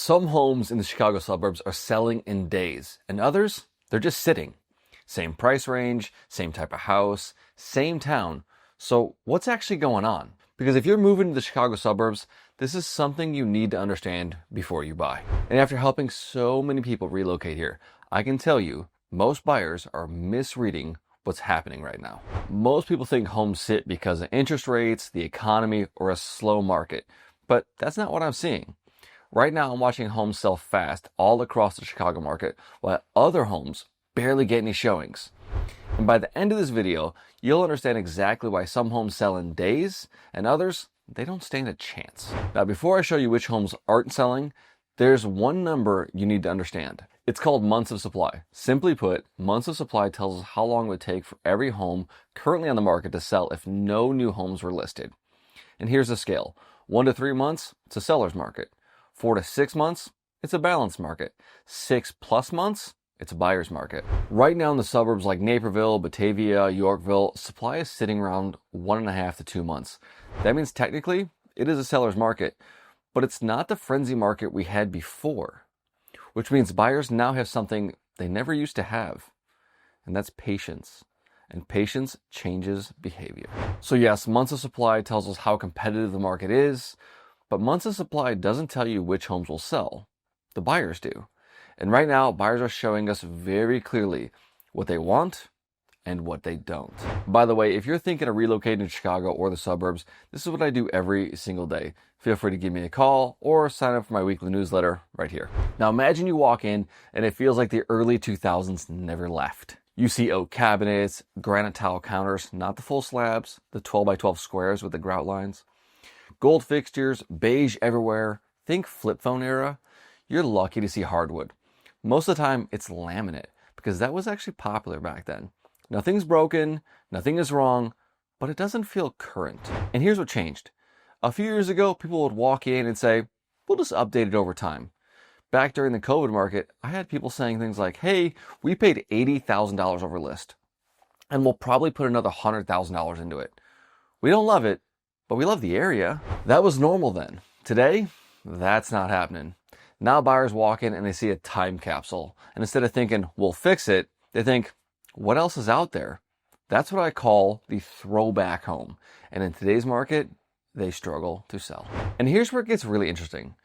Some homes in the Chicago suburbs are selling in days, and others, they're just sitting. Same price range, same type of house, same town. So what's actually going on? Because if you're moving to the Chicago suburbs, this is something you need to understand before you buy. And after helping so many people relocate here, I can tell you, most buyers are misreading what's happening right now. Most people think homes sit because of interest rates, the economy, or a slow market. But that's not what I'm seeing. Right now, I'm watching homes sell fast all across the Chicago market, while other homes barely get any showings. And by the end of this video, you'll understand exactly why some homes sell in days and others, they don't stand a chance. Now, before I show you which homes aren't selling, there's one number you need to understand. It's called months of supply. Simply put, months of supply tells us how long it would take for every home currently on the market to sell if no new homes were listed. And here's the scale. 1 to 3 months, it's a seller's market. 4 to 6 months, it's a balanced market. 6+ months, it's a buyer's market. Right now in the suburbs like Naperville, Batavia, Yorkville, supply is sitting around 1.5 to 2 months. That means technically it is a seller's market, but it's not the frenzy market we had before, which means buyers now have something they never used to have, and that's patience. And patience changes behavior. So yes, months of supply tells us how competitive the market is, but months of supply doesn't tell you which homes will sell. The buyers do. And right now, buyers are showing us very clearly what they want and what they don't. By the way, if you're thinking of relocating to Chicago or the suburbs, this is what I do every single day. Feel free to give me a call or sign up for my weekly newsletter right here. Now imagine you walk in and it feels like the early 2000s never left. You see oak cabinets, granite tile counters, not the full slabs, the 12x12 squares with the grout lines. Gold fixtures, beige everywhere. Think flip phone era. You're lucky to see hardwood. Most of the time, it's laminate because that was actually popular back then. Nothing's broken, nothing is wrong, but it doesn't feel current. And here's what changed. A few years ago, people would walk in and say, we'll just update it over time. Back during the COVID market, I had people saying things like, hey, we paid $80,000 over list, and we'll probably put another $100,000 into it. We don't love it, but we love the area. That was normal then. Today, that's not happening. Now buyers walk in and they see a time capsule. And instead of thinking, we'll fix it, they think, what else is out there? That's what I call the throwback home. And in today's market, they struggle to sell. And here's where it gets really interesting.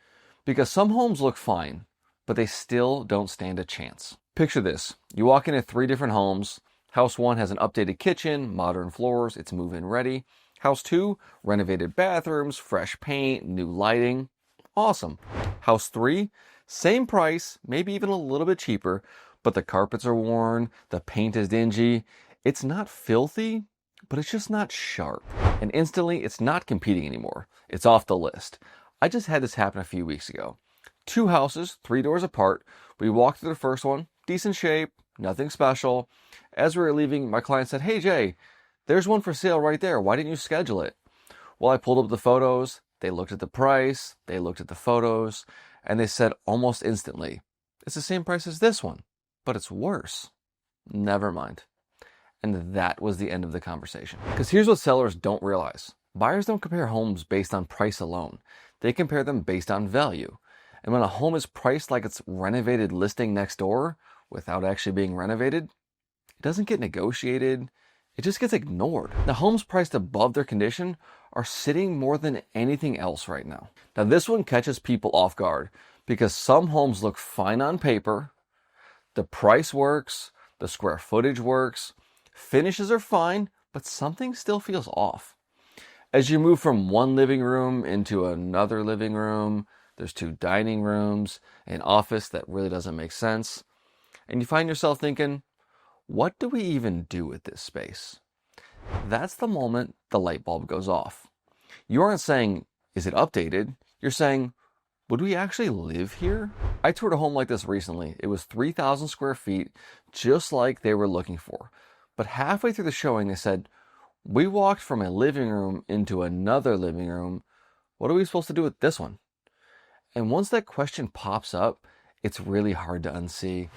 Because some homes look fine, but they still don't stand a chance. Picture this. You walk into 3 different homes. House 1 has an updated kitchen, modern floors, it's move-in ready. House 2, renovated bathrooms, fresh paint, new lighting. Awesome. House 3, same price, maybe even a little bit cheaper, but the carpets are worn, the paint is dingy. It's not filthy, but it's just not sharp. And instantly, it's not competing anymore. It's off the list. I just had this happen a few weeks ago. 2 houses, 3 doors apart. We walked through the first one, decent shape, nothing special. As we were leaving, my client said, hey Jay, there's one for sale right there. Why didn't you schedule it? Well, I pulled up the photos. They looked at the price. They looked at the photos. And they said almost instantly, it's the same price as this one, but it's worse. Never mind. And that was the end of the conversation. Because here's what sellers don't realize. Buyers don't compare homes based on price alone. They compare them based on value. And when a home is priced like it's renovated listing next door without actually being renovated, it doesn't get negotiated. It just gets ignored. The homes priced above their condition are sitting more than anything else right now. Now this one catches people off guard because some homes look fine on paper, the price works, the square footage works, finishes are fine, but something still feels off. As you move from one living room into another living room, there's 2 dining rooms, an office that really doesn't make sense, and you find yourself thinking, what do we even do with this space? That's the moment the light bulb goes off. You aren't saying, is it updated? You're saying, would we actually live here? I toured a home like this recently. It was 3,000 square feet, just like they were looking for. But halfway through the showing, they said, we walked from a living room into another living room. What are we supposed to do with this one? And once that question pops up, it's really hard to unsee.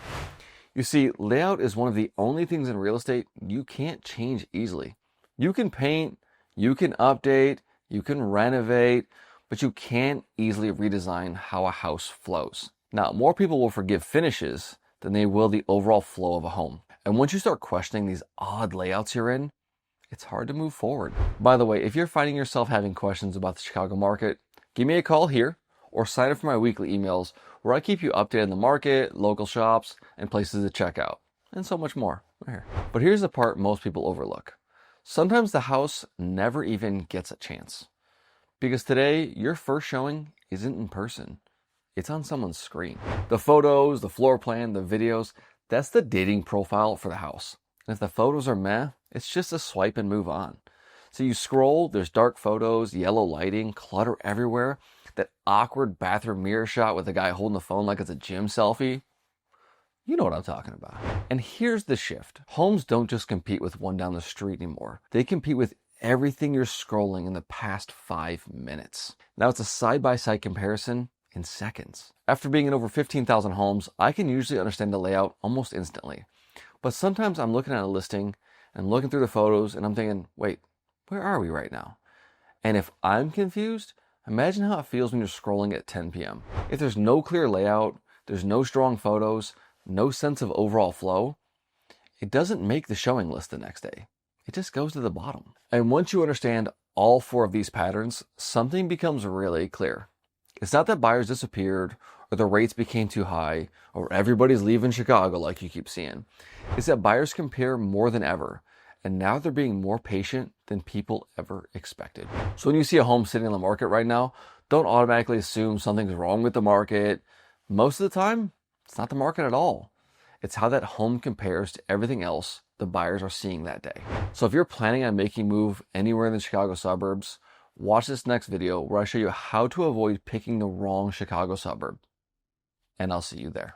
You see, layout is one of the only things in real estate you can't change easily. You can paint, you can update, you can renovate, but you can't easily redesign how a house flows. Now, more people will forgive finishes than they will the overall flow of a home. And once you start questioning these odd layouts you're in, it's hard to move forward. By the way, if you're finding yourself having questions about the Chicago market, give me a call here or sign up for my weekly emails where I keep you updated on the market, local shops, and places to check out, and so much more. But here's the part most people overlook. Sometimes the house never even gets a chance. Because today, your first showing isn't in person. It's on someone's screen. The photos, the floor plan, the videos, that's the dating profile for the house. And if the photos are meh, it's just a swipe and move on. So you scroll, there's dark photos, yellow lighting, clutter everywhere, that awkward bathroom mirror shot with the guy holding the phone like it's a gym selfie. You know what I'm talking about. And here's the shift. Homes don't just compete with one down the street anymore. They compete with everything you're scrolling in the past 5 minutes. Now it's a side-by-side comparison in seconds. After being in over 15,000 homes, I can usually understand the layout almost instantly. But sometimes I'm looking at a listing and looking through the photos and I'm thinking, wait, where are we right now? And if I'm confused, imagine how it feels when you're scrolling at 10 p.m. If there's no clear layout, there's no strong photos, no sense of overall flow, it doesn't make the showing list the next day. It just goes to the bottom. And once you understand all 4 of these patterns, something becomes really clear. It's not that buyers disappeared or the rates became too high or everybody's leaving Chicago like you keep seeing. It's that buyers compare more than ever, and now they're being more patient than people ever expected. So when you see a home sitting on the market right now, don't automatically assume something's wrong with the market. Most of the time, it's not the market at all. It's how that home compares to everything else the buyers are seeing that day. So if you're planning on making a move anywhere in the Chicago suburbs, watch this next video where I show you how to avoid picking the wrong Chicago suburb. And I'll see you there.